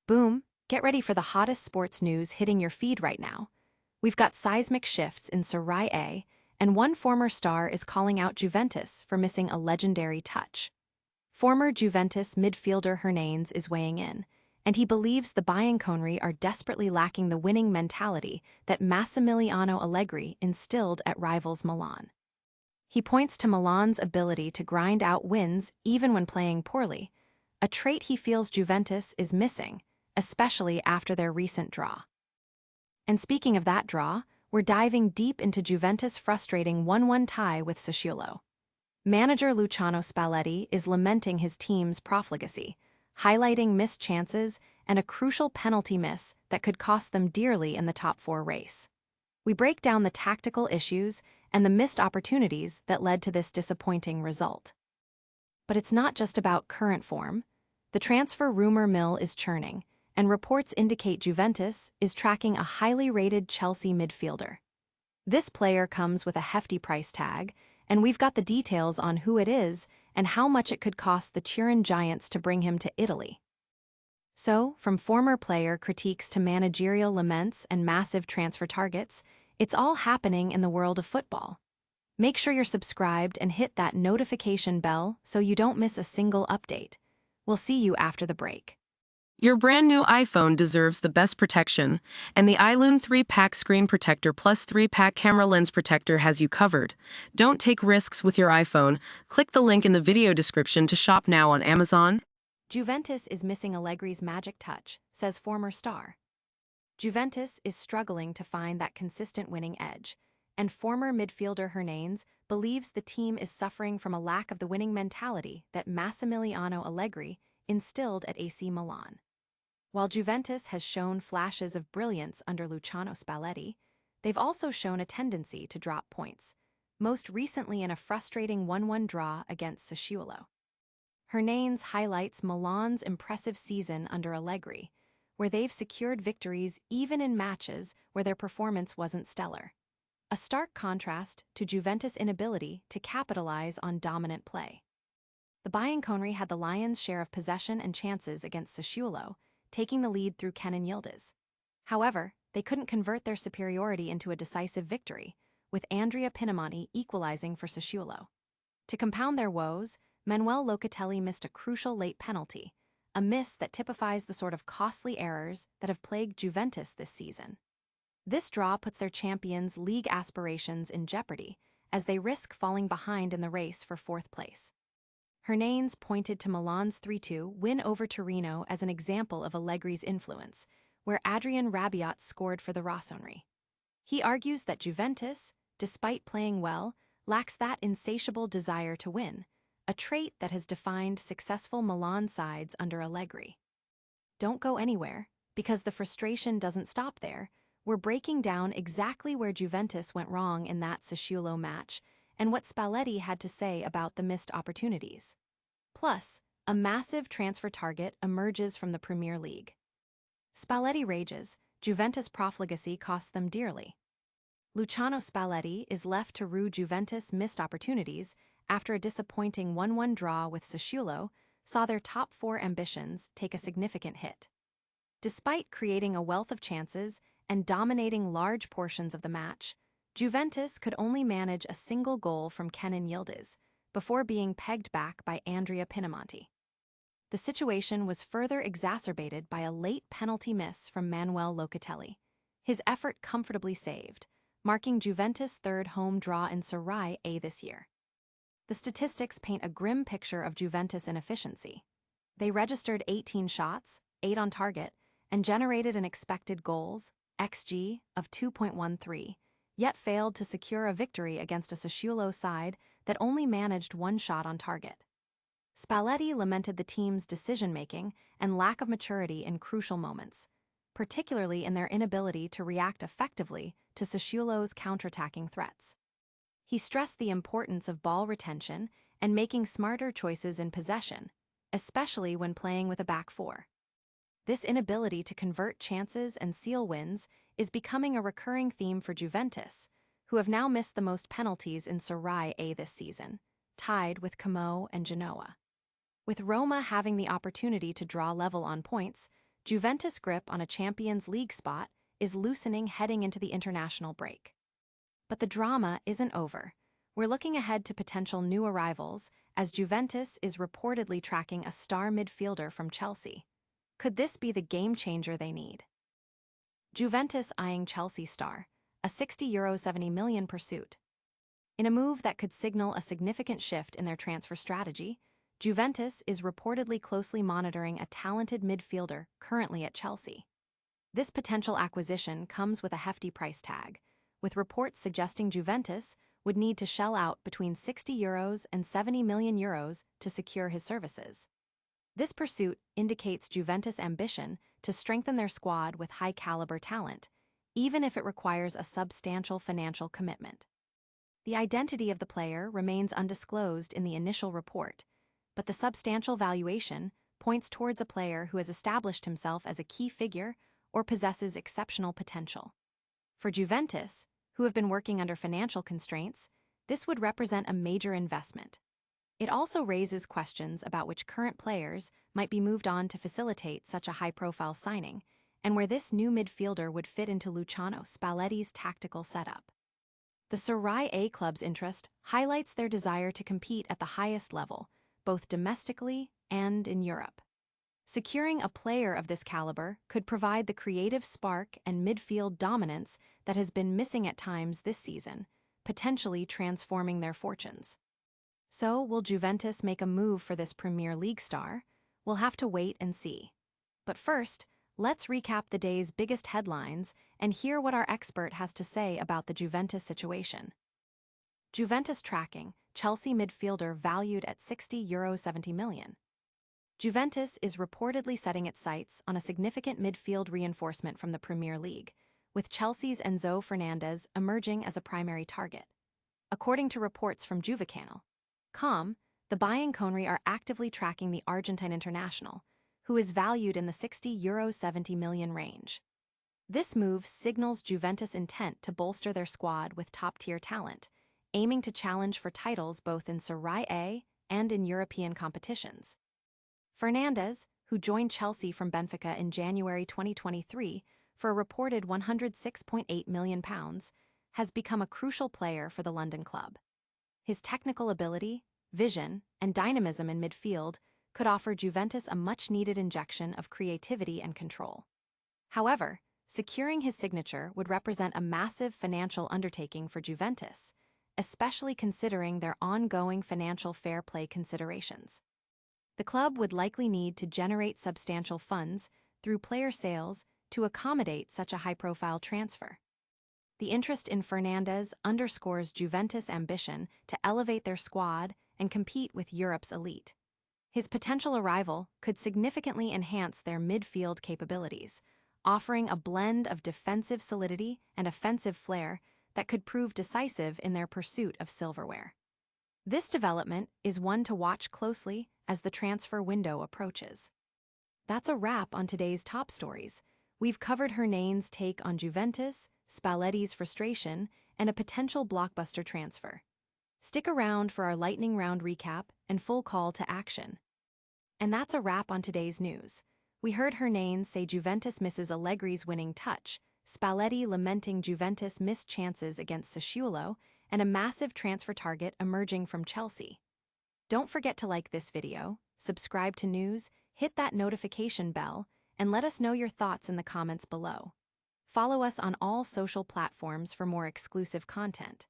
Boom, get ready for the hottest sports news hitting your feed right now. We've got seismic shifts in Serie A, and one former star is calling out Juventus for missing a legendary touch. Former Juventus midfielder Hernanes is weighing in, and he believes the Bianconeri are desperately lacking the winning mentality that Massimiliano Allegri instilled at rivals Milan. He points to Milan's ability to grind out wins even when playing poorly, a trait he feels Juventus is missing, especially after their recent draw. And speaking of that draw, we're diving deep into Juventus' frustrating 1-1 tie with Sassuolo. Manager Luciano Spalletti is lamenting his team's profligacy, highlighting missed chances and a crucial penalty miss that could cost them dearly in the top four race. We break down the tactical issues and the missed opportunities that led to this disappointing result. But it's not just about current form. The transfer rumor mill is churning, and reports indicate Juventus is tracking a highly rated Chelsea midfielder. This player comes with a hefty price tag, and we've got the details on who it is and how much it could cost the Turin Giants to bring him to Italy. So, from former player critiques to managerial laments and massive transfer targets, it's all happening in the world of football. Make sure you're subscribed and hit that notification bell so you don't miss a single update. We'll see you after the break. Your brand new iPhone deserves the best protection, and the iLume 3-pack screen protector plus 3-pack camera lens protector has you covered. Don't take risks with your iPhone. Click the link in the video description to shop now on Amazon. Juventus is missing Allegri's magic touch, says former star. Juventus is struggling to find that consistent winning edge, and former midfielder Hernanes believes the team is suffering from a lack of the winning mentality that Massimiliano Allegri instilled at AC Milan. While Juventus has shown flashes of brilliance under Luciano Spalletti, they've also shown a tendency to drop points, most recently in a frustrating 1-1 draw against Sassuolo. Hernanes highlights Milan's impressive season under Allegri, where they've secured victories even in matches where their performance wasn't stellar. A stark contrast to Juventus' inability to capitalize on dominant play. The Bianconeri had the Lions' share of possession and chances against Sassuolo, taking the lead through Kenan Yildiz. However, they couldn't convert their superiority into a decisive victory, with Andrea Pinamonti equalizing for Sassuolo. To compound their woes, Manuel Locatelli missed a crucial late penalty, a miss that typifies the sort of costly errors that have plagued Juventus this season. This draw puts their champions' league aspirations in jeopardy, as they risk falling behind in the race for fourth place. Hernanes pointed to Milan's 3-2 win over Torino as an example of Allegri's influence, where Adrien Rabiot scored for the Rossoneri. He argues that Juventus, despite playing well, lacks that insatiable desire to win, a trait that has defined successful Milan sides under Allegri. Don't go anywhere, because the frustration doesn't stop there. We're breaking down exactly where Juventus went wrong in that Sassuolo match and what Spalletti had to say about the missed opportunities. Plus, a massive transfer target emerges from the Premier League. Spalletti rages, Juventus' profligacy costs them dearly. Luciano Spalletti is left to rue Juventus' missed opportunities after a disappointing 1-1 draw with Sassuolo saw their top four ambitions take a significant hit. Despite creating a wealth of chances and dominating large portions of the match, Juventus could only manage a single goal from Kenan Yildiz before being pegged back by Andrea Pinamonti. The situation was further exacerbated by a late penalty miss from Manuel Locatelli, his effort comfortably saved, marking Juventus' third home draw in Serie A this year. The statistics paint a grim picture of Juventus' inefficiency. They registered 18 shots, 8 on target, and generated an expected goals, XG, of 2.13, yet failed to secure a victory against a Sassuolo side that only managed 1 shot on target. Spalletti lamented the team's decision-making and lack of maturity in crucial moments, particularly in their inability to react effectively to Sassuolo's counterattacking threats. He stressed the importance of ball retention and making smarter choices in possession, especially when playing with a back four. This inability to convert chances and seal wins is becoming a recurring theme for Juventus, who have now missed the most penalties in Serie A this season, tied with Como and Genoa. With Roma having the opportunity to draw level on points, Juventus' grip on a Champions League spot is loosening heading into the international break. But the drama isn't over. We're looking ahead to potential new arrivals, as Juventus is reportedly tracking a star midfielder from Chelsea. Could this be the game-changer they need? Juventus eyeing Chelsea star, a €70 million pursuit. In a move that could signal a significant shift in their transfer strategy, Juventus is reportedly closely monitoring a talented midfielder currently at Chelsea. This potential acquisition comes with a hefty price tag, with reports suggesting Juventus would need to shell out between €60 and €70 million to secure his services. This pursuit indicates Juventus' ambition to strengthen their squad with high-caliber talent, even if it requires a substantial financial commitment. The identity of the player remains undisclosed in the initial report, but the substantial valuation points towards a player who has established himself as a key figure or possesses exceptional potential. For Juventus, who have been working under financial constraints, this would represent a major investment. It also raises questions about which current players might be moved on to facilitate such a high-profile signing, and where this new midfielder would fit into Luciano Spalletti's tactical setup. The Serie A club's interest highlights their desire to compete at the highest level, both domestically and in Europe. Securing a player of this caliber could provide the creative spark and midfield dominance that has been missing at times this season, potentially transforming their fortunes. So, will Juventus make a move for this Premier League star? We'll have to wait and see. But first, let's recap the day's biggest headlines and hear what our expert has to say about the Juventus situation. Juventus tracking, Chelsea midfielder valued at €70 million. Juventus is reportedly setting its sights on a significant midfield reinforcement from the Premier League, with Chelsea's Enzo Fernandez emerging as a primary target. According to reports from Juventus.com, the Bianconeri are actively tracking the Argentine international, who is valued in the €60–70 million range. This move signals Juventus' intent to bolster their squad with top-tier talent, aiming to challenge for titles both in Serie A and in European competitions. Fernandez, who joined Chelsea from Benfica in January 2023 for a reported £106.8 million, has become a crucial player for the London club. His technical ability, vision, and dynamism in midfield could offer Juventus a much-needed injection of creativity and control. However, securing his signature would represent a massive financial undertaking for Juventus, especially considering their ongoing financial fair play considerations. The club would likely need to generate substantial funds through player sales to accommodate such a high-profile transfer. The interest in Fernandez underscores Juventus' ambition to elevate their squad and compete with Europe's elite. His potential arrival could significantly enhance their midfield capabilities, offering a blend of defensive solidity and offensive flair that could prove decisive in their pursuit of silverware. This development is one to watch closely as the transfer window approaches. That's a wrap on today's top stories. We've covered Hernanes' take on Juventus, Spalletti's frustration, and a potential blockbuster transfer. Stick around for our lightning round recap and full call to action. And that's a wrap on today's news. We heard Hernanes say Juventus misses Allegri's winning touch, Spalletti lamenting Juventus' missed chances against Sassuolo, and a massive transfer target emerging from Chelsea. Don't forget to like this video, subscribe to news, hit that notification bell, and let us know your thoughts in the comments below. Follow us on all social platforms for more exclusive content.